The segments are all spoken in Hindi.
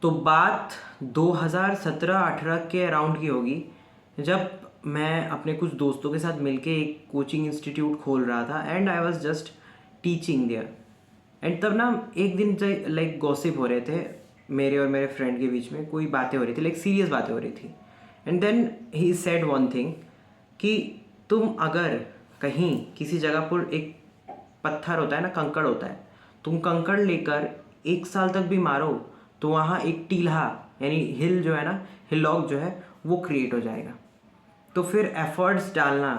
तो बात 2017-18 के अराउंड की होगी, जब मैं अपने कुछ दोस्तों के साथ मिलके एक कोचिंग इंस्टीट्यूट खोल रहा था and I was just teaching there. And तब ना एक दिन लाइक गॉसिप हो रहे थे मेरे और मेरे फ्रेंड के बीच में, कोई बातें हो रही थी, लाइक सीरियस बातें हो रही थी। And then he said one thing कि तुम अगर कहीं किसी जगह पर एक पत्थर होता है ना, कंकड़ होता है, तुम कंकड़ लेकर 1 साल तक भी मारो तो वहाँ एक टीला यानी हिल जो है ना, हिलॉक जो है वो क्रिएट हो जाएगा। तो फिर एफर्ट्स डालना,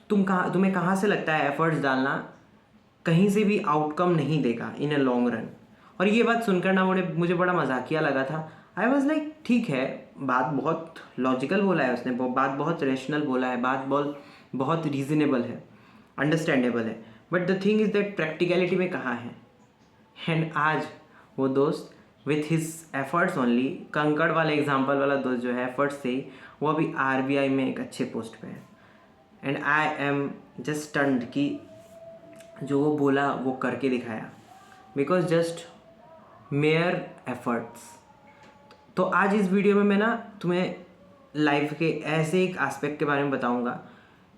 तुम्हें कहाँ से लगता है एफर्ट्स डालना कहीं से भी आउटकम नहीं देगा इन अ लॉन्ग रन। और ये बात सुनकर ना मुझे बड़ा मजाकिया लगा था। आई वॉज लाइक ठीक है, बात बहुत लॉजिकल बोला है उसने, बात बहुत रेशनल बोला है, बात बहुत रीजनेबल है, अंडरस्टैंडेबल है। But the thing is that practicality में कहाँ है। एंड आज वो दोस्त विथ हिज एफर्ट्स ओनली, कंकड़ वाले एग्जाम्पल वाला दोस्त जो है एफर्ट्स से ही, वो अभी RBI में एक अच्छे पोस्ट पे है। And I am just stunned कि जो वो बोला वो करके दिखाया, बिकॉज जस्ट मेयर एफर्ट्स। तो आज इस वीडियो में मैं ना तुम्हें लाइफ के ऐसे एक एस्पेक्ट के बारे में बताऊंगा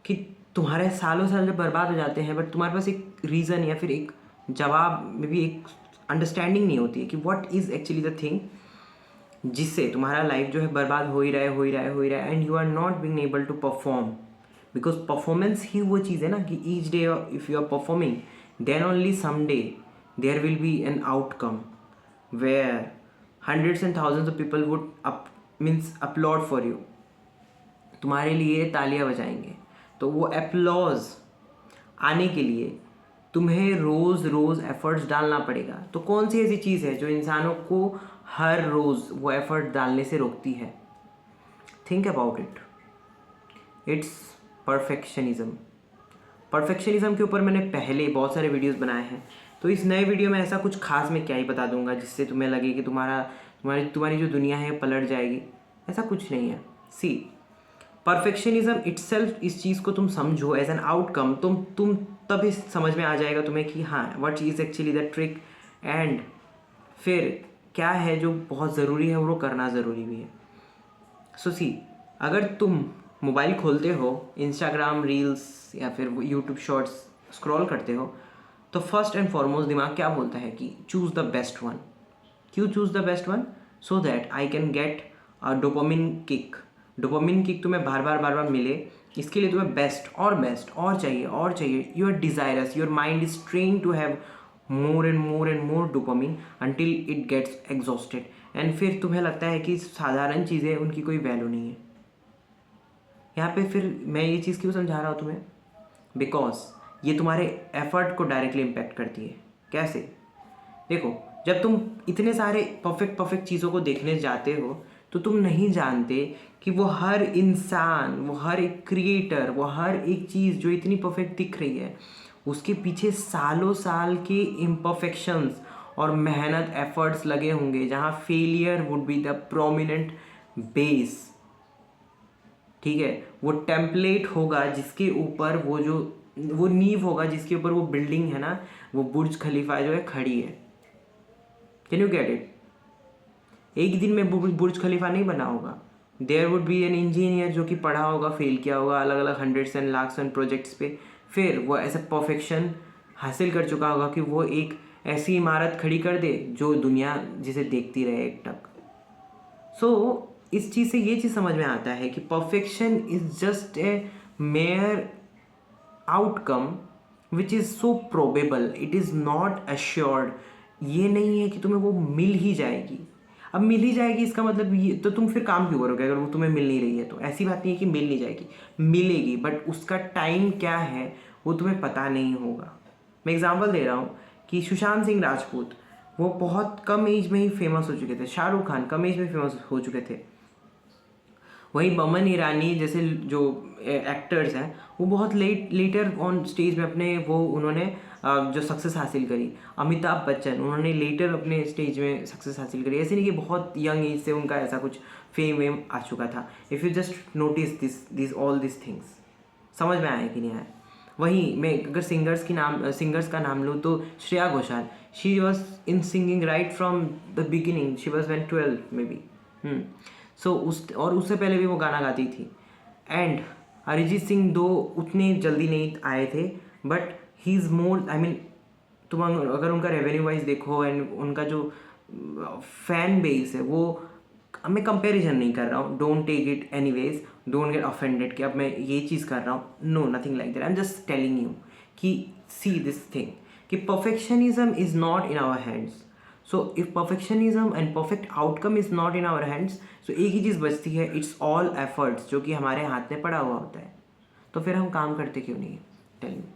कि तुम्हारे सालों साल जब बर्बाद हो जाते हैं बट तुम्हारे पास एक रीज़न या फिर एक जवाब में भी एक अंडरस्टैंडिंग नहीं होती है कि what is actually the thing जिससे तुम्हारा लाइफ जो है बर्बाद हो ही रहा है and you are not being able to perform. Because performance ही वो चीज़ है ना कि each day if you are performing then only some day there will be an outcome where hundreds and thousands of people would applaud for you, तुम्हारे लिए तालियां बजाएंगे। तो वो एप्लॉज आने के लिए तुम्हें रोज़ रोज़ एफर्ट्स डालना पड़ेगा। तो कौन सी ऐसी चीज़ है जो इंसानों को हर रोज़ वो एफर्ट डालने से रोकती है? Think about it, it's perfectionism. Perfectionism के ऊपर मैंने पहले बहुत सारे वीडियोस बनाए हैं, तो इस नए वीडियो में ऐसा कुछ खास मैं क्या ही बता दूंगा जिससे तुम्हें लगे कि तुम्हारी जो दुनिया है पलट जाएगी। ऐसा कुछ नहीं है। सी, परफेक्शनिज्म इटसेल्फ, इस चीज़ को तुम समझो एज एन आउटकम, तुम तब इस समझ में आ जाएगा तुम्हें कि हाँ what is actually the trick and फिर क्या है जो बहुत ज़रूरी है वो करना ज़रूरी भी है। सो सी, अगर तुम मोबाइल खोलते हो, इंस्टाग्राम रील्स या फिर यूट्यूब शॉर्ट्स स्क्रॉल करते हो, तो फर्स्ट एंड फॉरमोस्ट दिमाग क्या बोलता है कि चूज़ द बेस्ट वन। क्यों choose the best one? So that I can get a dopamine kick. Dopamine kick तुम्हें बार बार मिले, इसके लिए तुम्हें बेस्ट और चाहिए। You are desirous, your mind is train to have more and more dopamine until it gets exhausted. And फिर तुम्हें लगता है कि साधारण चीज़ें उनकी कोई वैल्यू नहीं है। यहाँ पे फिर मैं ये चीज़ क्यों समझा रहा हूँ तुम्हें? बिकॉज ये तुम्हारे एफर्ट को डायरेक्टली इम्पैक्ट करती है। कैसे? देखो, जब तुम इतने सारे परफेक्ट चीज़ों को देखने जाते हो तो तुम नहीं जानते कि वो हर इंसान, वो हर एक क्रिएटर, वो हर एक चीज़ जो इतनी परफेक्ट दिख रही है उसके पीछे सालों साल के इम्परफेक्शंस और मेहनत एफर्ट्स लगे होंगे, जहाँ failure would be the prominent base. ठीक है, वो टेम्पलेट होगा जिसके ऊपर वो नींव होगा जिसके ऊपर वो बिल्डिंग है ना, वो बुर्ज खलीफा जो है खड़ी है। Can you get it? एक दिन में बुर्ज खलीफा नहीं बना होगा। There would be an engineer जो कि पढ़ा होगा, फेल किया होगा अलग अलग hundreds and lakhs and projects पे, फिर वो ऐसा परफेक्शन हासिल कर चुका होगा कि वो एक ऐसी इमारत खड़ी कर दे जो दुनिया जिसे देखती रहे एक टक। सो इस चीज़ से ये चीज़ समझ में आता है कि perfection is just a mayor outcome which is so probable, it is not assured. ये नहीं है कि तुम्हें वो मिल ही जाएगी। अब मिल ही जाएगी इसका मतलब ये, तो तुम फिर काम क्यों करोगे अगर वो तुम्हें मिल नहीं रही है? तो ऐसी बात नहीं है कि मिल नहीं जाएगी, मिलेगी, बट उसका टाइम क्या है वो तुम्हें पता नहीं होगा। मैं एग्जांपल दे रहा हूँ कि सुशांत सिंह राजपूत, वो बहुत कम एज में ही फेमस हो चुके थे। शाहरुख खान कम एज में फेमस हो चुके थे। वहीं बमन ईरानी जैसे जो एक्टर्स हैं वो बहुत लेटर ऑन स्टेज में उन्होंने जो सक्सेस हासिल करी। अमिताभ बच्चन, उन्होंने लेटर अपने स्टेज में सक्सेस हासिल करी। ऐसे नहीं कि बहुत यंग एज से उनका ऐसा कुछ फेम आ चुका था। If you just notice this all this things, समझ में आया कि नहीं आया? वहीं मैं अगर सिंगर्स का नाम लूँ तो Shreya she was in singing right from the beginning. She was when 12 maybe. So उससे पहले भी वो गाना गाती थी. एंड अरिजीत सिंह दो उतने जल्दी नहीं आए थे, but he is more, I mean तुम अगर उनका रेवेन्यू वाइज देखो एंड उनका जो फैन बेस है, वो मैं कंपैरिजन नहीं कर रहा हूँ, don't take it any ways, don't get offended कि अब मैं ये चीज़ कर रहा हूँ. No, nothing like that. I am just telling you कि सी दिस थिंग कि perfectionism is not in our hands. So if perfectionism and perfect outcome is not in our hands, so एक ही चीज़ बचती है, it's all efforts, जो कि हमारे हाथ में पड़ा हुआ होता है. तो फिर हम काम करते क्यों नहीं? Tell me.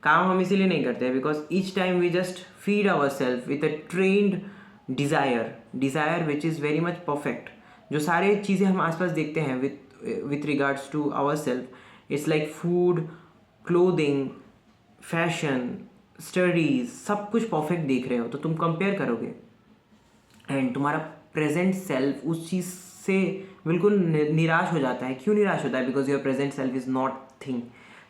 काम हम इसीलिए नहीं करते because each time we just feed our self with a trend desire which is very much perfect. जो सारे चीज़ें हम आसपास देखते हैं with regards to our self, it's like food, clothing, fashion, studies, सब कुछ परफेक्ट देख रहे हो तो तुम कंपेयर करोगे एंड तुम्हारा प्रेजेंट सेल्फ उस चीज़ से बिल्कुल निराश हो जाता है. क्यों निराश होता है? Because your present self is not thing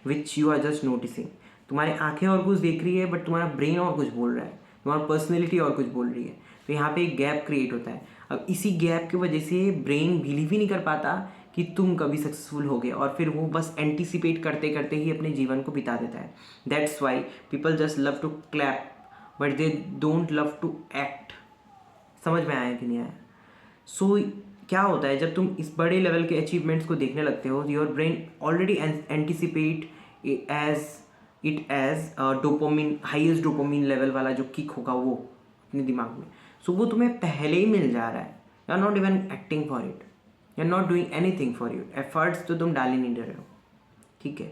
which you are just noticing. तुम्हारी आंखें और कुछ देख रही है बट तुम्हारा ब्रेन और कुछ बोल रहा है, तुम्हारा पर्सनैलिटी और कुछ बोल रही है. तो यहाँ पे एक गैप क्रिएट होता है. अब इसी गैप की वजह से ब्रेन बिलीव ही नहीं कर पाता कि तुम कभी सक्सेसफुल होगे और फिर वो बस एंटिसिपेट करते करते ही अपने जीवन को बिता देता है. That's why people just love to clap but they don't love to act. समझ में आया कि नहीं आया? सो क्या होता है जब तुम इस बड़े लेवल के अचीवमेंट्स को देखने लगते हो, your brain already anticipate as dopamine, highest dopamine level वाला जो किक होगा वो अपने दिमाग में. सो वो तुम्हें पहले ही मिल जा रहा है. You are not even acting for it, you are not doing anything for it. Efforts तो तुम डाल ही नहीं दे रहे हो. ठीक है.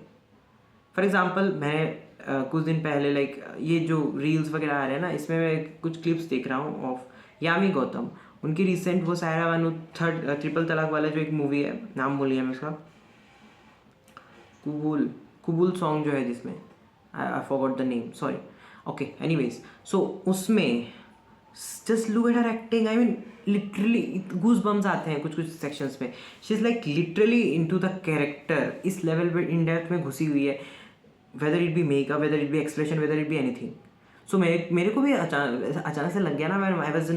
फॉर एग्जाम्पल मैं कुछ दिन पहले लाइक ये जो रील्स वगैरह आ रहे हैं ना, इसमें मैं कुछ क्लिप्स देख रहा हूँ ऑफ यामी गौतम. उनकी रिसेंट वो सायरा बानू थर्ड ट्रिपल तलाक वाला जो एक मूवी है, नाम बोलिए मैं उसका, कुबूल कुबूल सॉन्ग जो है जिसमें I forgot the name, sorry. Okay, anyways, so उसमें just look at her acting. I mean literally goose bumps आते हैं कुछ कुछ सेक्शंस में. She is like literally into the character. इस लेवल पे इन डेप्थ में घुसी हुई है. Whether it be makeup, whether it be expression, whether it be anything. So मेरे को भी अचानक से लग गया ना, मैं I was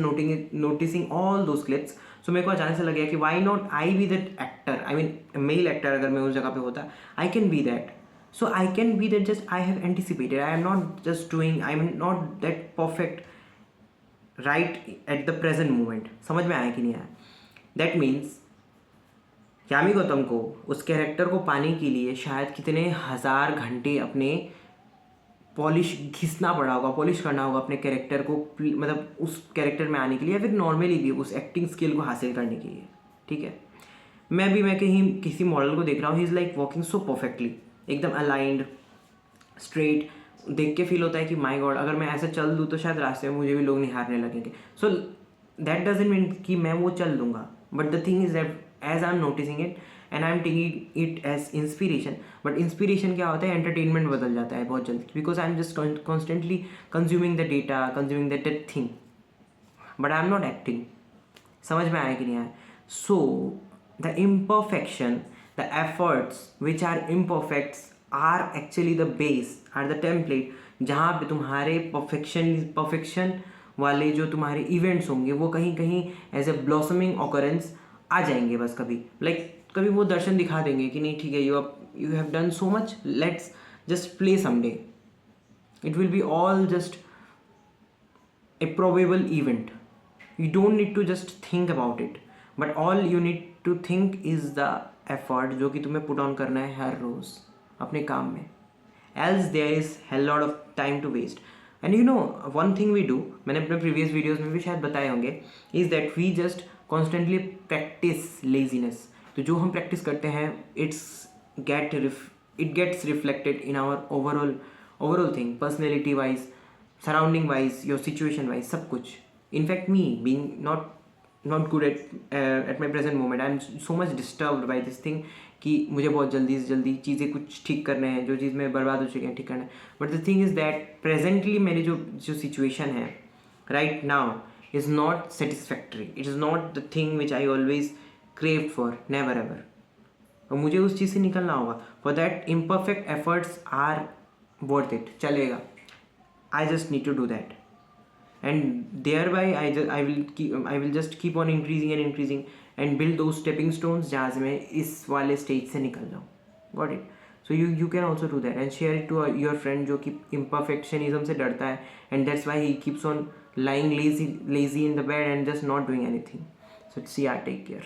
noticing all those clips. So मेरे को अचानक से लग गया कि why not I be that actor. I mean male actor अगर मैं उस जगह पे होता, I can be that. So I can be that, just I have anticipated. I am not just doing, I am not that perfect right at the present moment. समझ में आया कि नहीं आया? That means यामी गौतम को उस कैरेक्टर को पाने के लिए शायद कितने हज़ार घंटे अपने पॉलिश घिसना पड़ा होगा, पॉलिश करना होगा अपने कैरेक्टर को, मतलब उस कैरेक्टर में आने के लिए या फिर नॉर्मली भी उस एक्टिंग स्किल को हासिल करने के लिए. ठीक है. मैं कहीं किसी मॉडल को देख रहा हूँ, he is like walking so perfectly, एकदम अलाइंड, स्ट्रेट. देख के फील होता है कि माय गॉड, अगर मैं ऐसे चल दूँ तो शायद रास्ते में मुझे भी लोग निहारने लगेंगे. सो दैट डजंट मीन कि मैं वो चल दूंगा, but the thing is that as I am noticing it and I am taking it as inspiration. But inspiration क्या होता है? एंटरटेनमेंट बदल जाता है बहुत जल्दी, because I am just constantly consuming the data, consuming that thing, but I am not acting. समझ में आया कि नहीं आया? So the imperfection, the efforts which are imperfects are actually the base, are the template, जहाँ पे तुम्हारे perfection वाले जो तुम्हारे इवेंट्स होंगे वो कहीं कहीं एज ए ब्लॉसमिंग ऑकरेंस आ जाएंगे. बस कभी कभी वो दर्शन दिखा देंगे कि नहीं ठीक है, you have done so much, let's just play someday. It will be all just a probable event. You don't need to just think about it, but all you need to think is the effort जो कि तुम्हें put on करना है हर रोज़ अपने काम में. Else there is hell lot of time to waste. And you know one thing we do, मैंने अपने previous videos में भी शायद बताए होंगे, is that we just constantly practice laziness. तो जो हम practice करते हैं it gets reflected in our overall thing, personality wise, surrounding wise, your situation wise, सब कुछ. In fact, me being not good at my present moment, I am so much disturbed by this thing कि मुझे बहुत जल्दी से जल्दी चीज़ें कुछ ठीक करने हैं, जो चीज़ में बर्बाद हो चुके हैं ठीक करना है. But the thing is that presently मेरी जो सिचुएशन है right now is not satisfactory. It is not the thing which I always crave for, never ever. और मुझे उस चीज़ से निकलना होगा. For that imperfect efforts are worth it. चलेगा. I just need to do that, and thereby I will just keep on increasing and increasing and build those stepping stones जहाँ से मैं इस वाले stage से निकल जाऊँ. Got it? So you can also do that and share it to your friend जो कि imperfectionism से डरता है, and that's why he keeps on lying lazy in the bed and just not doing anything. So see ya, take care.